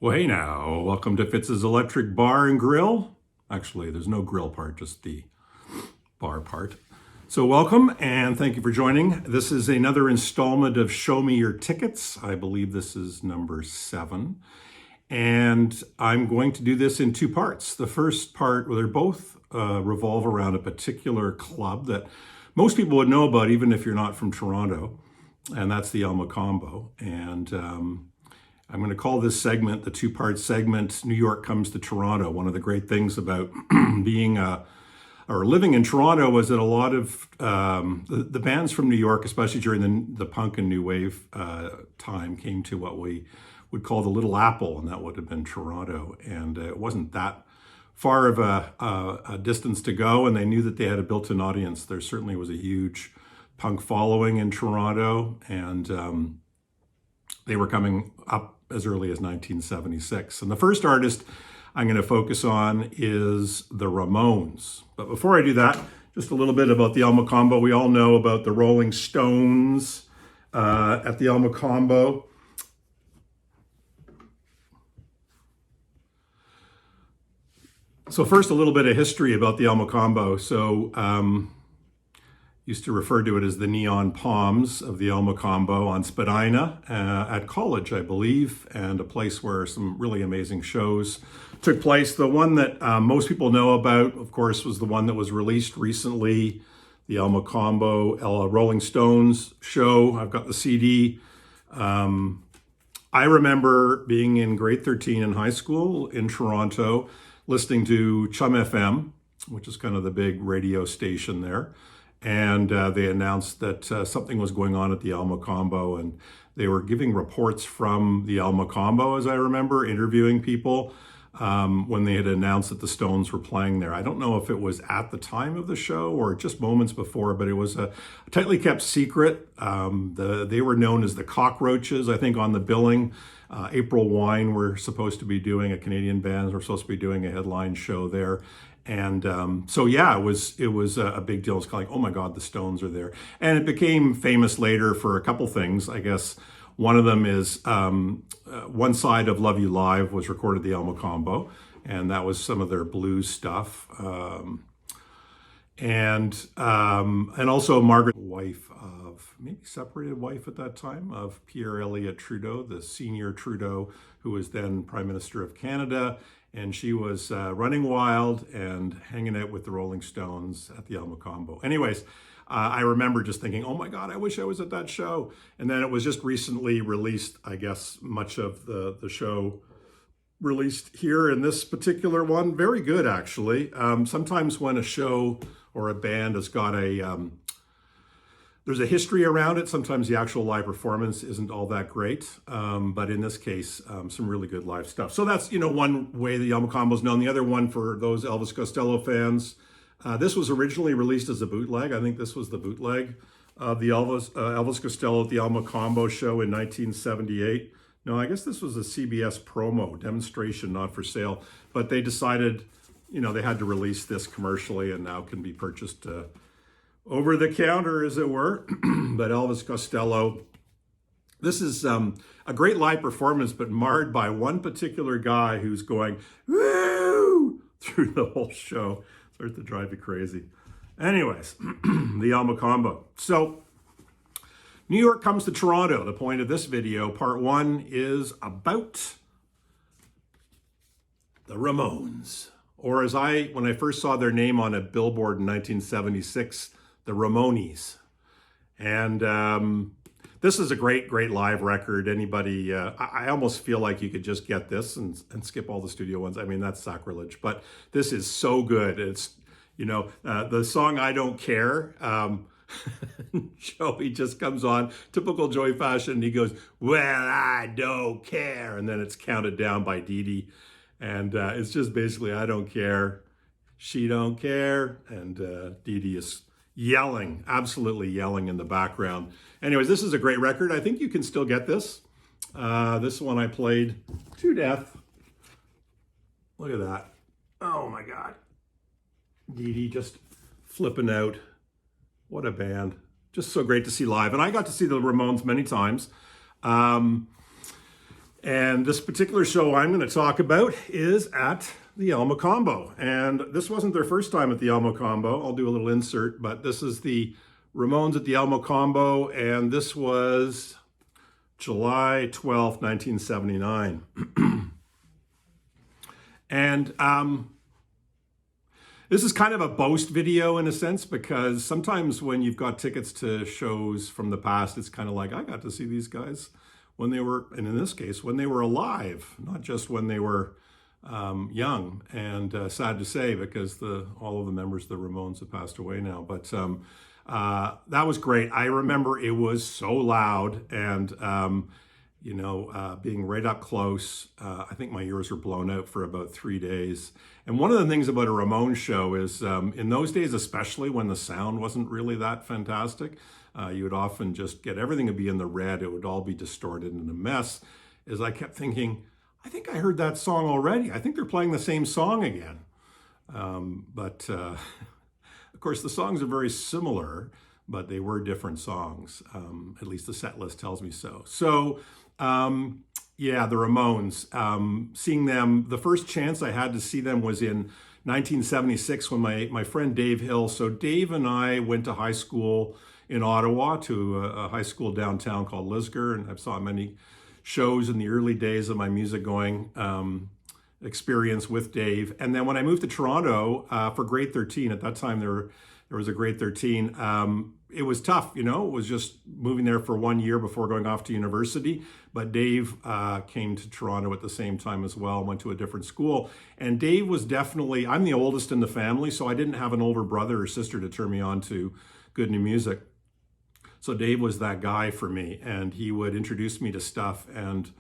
Well, hey now, welcome to Fitz's Electric Bar and Grill. Actually, there's no grill part, just the bar part. So welcome and thank you for joining. This is another installment of Show Me Your Tickets. I believe this is number 7. And I'm going to do this in 2 parts. The first part, well, they're both revolve around a particular club that most people would know about, even if you're not from Toronto, and that's the Elmocambo. And I'm going to call this segment, the 2-part segment, New York Comes to Toronto. One of the great things about being or living in Toronto was that a lot of the bands from New York, especially during the punk and new wave time, came to what we would call the Little Apple, and that would have been Toronto. And it wasn't that far of a distance to go, and they knew that they had a built-in audience. There certainly was a huge punk following in Toronto, and they were coming up as early as 1976. And the first artist I'm going to focus on is the Ramones. But before I do that, just a little bit about the Elmocambo. We all know about the Rolling Stones at the Elmocambo. So first, a little bit of history about the Elmocambo. So used to refer to it as the Neon Palms of the Elmocambo on Spadina at college, I believe, and a place where some really amazing shows took place. The one that most people know about, of course, was the one that was released recently, the Elmocambo Rolling Stones show. I've got the CD. I remember being in grade 13 in high school in Toronto, listening to Chum FM, which is kind of the big radio station there. And they announced that something was going on at the Elmocambo, and they were giving reports from the Elmocambo, as I remember, interviewing people when they had announced that the Stones were playing there. I don't know if it was at the time of the show or just moments before, but it was a tightly kept secret. They were known as the Cockroaches, I think, on the billing. April Wine were supposed to be doing, a Canadian band were supposed to be doing a headline show there. And so, yeah, it was a big deal. It's kind of like, oh my God, the Stones are there. And it became famous later for a couple things. I guess one of them is one side of Love You Live was recorded at the Elmocambo, and that was some of their blues stuff. And also Margaret, wife of, maybe separated wife at that time, of Pierre Elliott Trudeau, the senior Trudeau, who was then Prime Minister of Canada. And she was running wild and hanging out with the Rolling Stones at the Elmocambo. Anyways, I remember just thinking, oh my God, I wish I was at that show. And then it was just recently released, I guess, much of the show released here in this particular one. Very good, actually. Sometimes when a show or a band has got there's a history around it. Sometimes the actual live performance isn't all that great. But in this case, some really good live stuff. So that's, one way the Elmocambo is known. The other one, for those Elvis Costello fans, this was originally released as a bootleg. I think this was the bootleg of the Elvis Costello at the Elmocambo show in 1978. No, I guess this was a CBS promo, demonstration, not for sale. But they decided, they had to release this commercially, and now can be purchased over the counter, as it were. But Elvis Costello, this is a great live performance, but marred by one particular guy who's going, woo, through the whole show. Starts to drive you crazy. Anyways, the Elmocambo. So, New York Comes to Toronto. The point of this video, part 1, is about the Ramones. Or as when I first saw their name on a billboard in 1976, the Ramones. And this is a great live record. Anybody, I almost feel like you could just get this and skip all the studio ones. I mean, that's sacrilege, but this is so good. It's, the song I Don't Care, Joey just comes on, typical Joey fashion, and he goes, well, I don't care. And then it's counted down by Dee Dee. And it's just basically, I don't care, she don't care. And Dee Dee is yelling, absolutely yelling in the background. Anyways, this is a great record. I think you can still get this. This one I played to death. Look at that. Oh my God. Dee Dee just flipping out. What a band. Just so great to see live. And I got to see the Ramones many times. And this particular show I'm going to talk about is at the Elmocambo. And this wasn't their first time at the Elmocambo. I'll do a little insert, but this is the Ramones at the Elmocambo, and this was July 12th, 1979. And this is kind of a boast video in a sense, because sometimes when you've got tickets to shows from the past, it's kind of like, I got to see these guys when they were, and in this case, when they were alive, not just when they were young. And sad to say, because all of the members of the Ramones have passed away now. But that was great. I remember it was so loud, and being right up close. I think my ears were blown out for about 3 days. And one of the things about a Ramones show is, in those days, especially when the sound wasn't really that fantastic, you would often just get everything to be in the red. It would all be distorted and a mess. As I kept thinking, I think I heard that song already. I think they're playing the same song again. But of course, the songs are very similar, but they were different songs. At least the set list tells me so. So, yeah, the Ramones. Seeing them, the first chance I had to see them was in 1976 when my friend Dave Hill. So Dave and I went to high school in Ottawa, to a high school downtown called Lisgar, and I saw many shows in the early days of my music going experience with Dave. And then when I moved to Toronto for grade 13, at that time there was a grade 13, it was tough, it was just moving there for 1 year before going off to university. But Dave came to Toronto at the same time as well, went to a different school. And Dave was definitely, I'm the oldest in the family, so I didn't have an older brother or sister to turn me on to good new music. So Dave was that guy for me, and he would introduce me to stuff and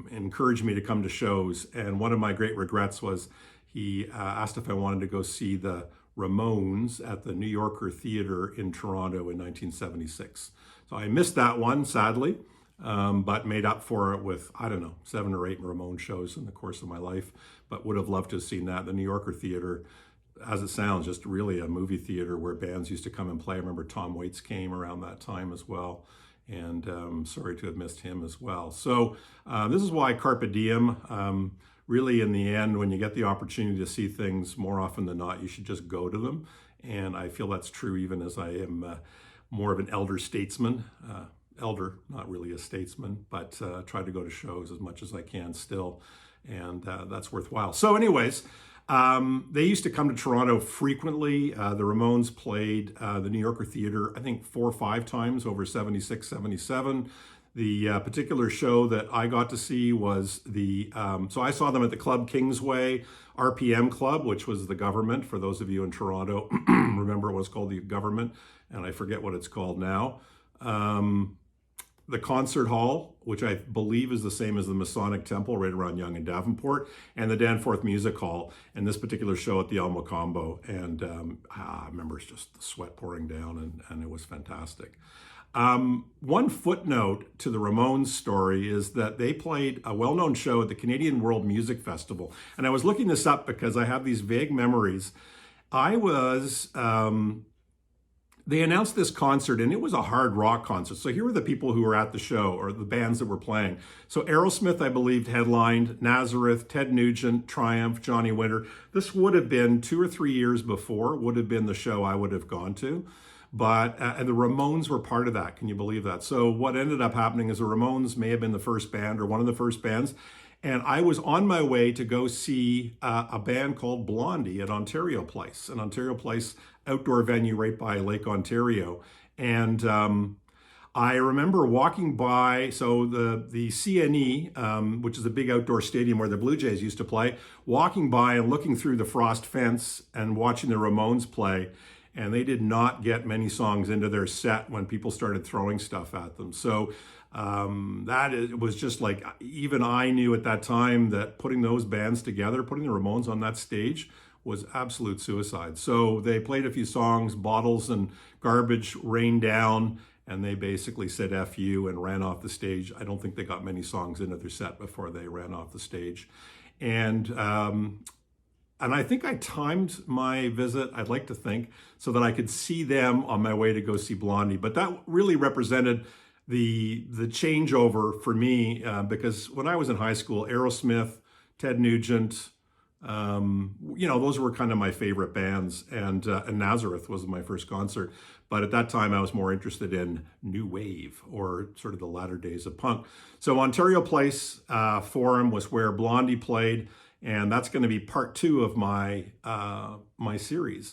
encourage me to come to shows. And one of my great regrets was he asked if I wanted to go see the Ramones at the New Yorker Theater in Toronto in 1976. So I missed that one, sadly, but made up for it with, 7 or 8 Ramones shows in the course of my life, but would have loved to have seen that. The New Yorker Theater, as it sounds, just really a movie theater where bands used to come and play. I remember Tom Waits came around that time as well, and sorry to have missed him as well. So this is why Carpe Diem, really in the end, when you get the opportunity to see things, more often than not, you should just go to them. And I feel that's true even as I am more of an elder statesman. Elder, not really a statesman, but try to go to shows as much as I can still, and that's worthwhile. So anyways, they used to come to Toronto frequently. The Ramones played the New Yorker Theater, I think 4 or 5 times over 76, 77. The particular show that I got to see was so I saw them at the Club Kingsway RPM Club, which was the Government. For those of you in Toronto, remember it was called the Government, and I forget what it's called now. The Concert Hall, which I believe is the same as the Masonic Temple right around Yonge and Davenport, and the Danforth Music Hall, and this particular show at the Elmocambo. And I remember it's just the sweat pouring down, and it was fantastic. One footnote to the Ramones story is that they played a well-known show at the Canadian World Music Festival. And I was looking this up because I have these vague memories. They announced this concert, and it was a hard rock concert. So here were the people who were at the show, or the bands that were playing. So Aerosmith, I believe, headlined, Nazareth, Ted Nugent, Triumph, Johnny Winter. This would have been 2 or 3 years before, would have been the show I would have gone to. But and the Ramones were part of that. Can you believe that? So what ended up happening is the Ramones may have been the first band or one of the first bands. And I was on my way to go see a band called Blondie at Ontario Place, an Ontario Place outdoor venue right by Lake Ontario. And I remember walking by, so the CNE, which is a big outdoor stadium where the Blue Jays used to play, walking by and looking through the frost fence and watching the Ramones play. And they did not get many songs into their set when people started throwing stuff at them. So it was just like, even I knew at that time that putting those bands together, putting the Ramones on that stage, was absolute suicide. So they played a few songs, bottles and garbage rained down, and they basically said F you and ran off the stage. I don't think they got many songs into their set before they ran off the stage. And I think I timed my visit, I'd like to think, so that I could see them on my way to go see Blondie. But that really represented the changeover for me, because when I was in high school, Aerosmith, Ted Nugent, those were kind of my favorite bands, and Nazareth was my first concert. But at that time, I was more interested in new wave, or sort of the latter days of punk. So Ontario Place Forum was where Blondie played, and that's going to be part two of my my series.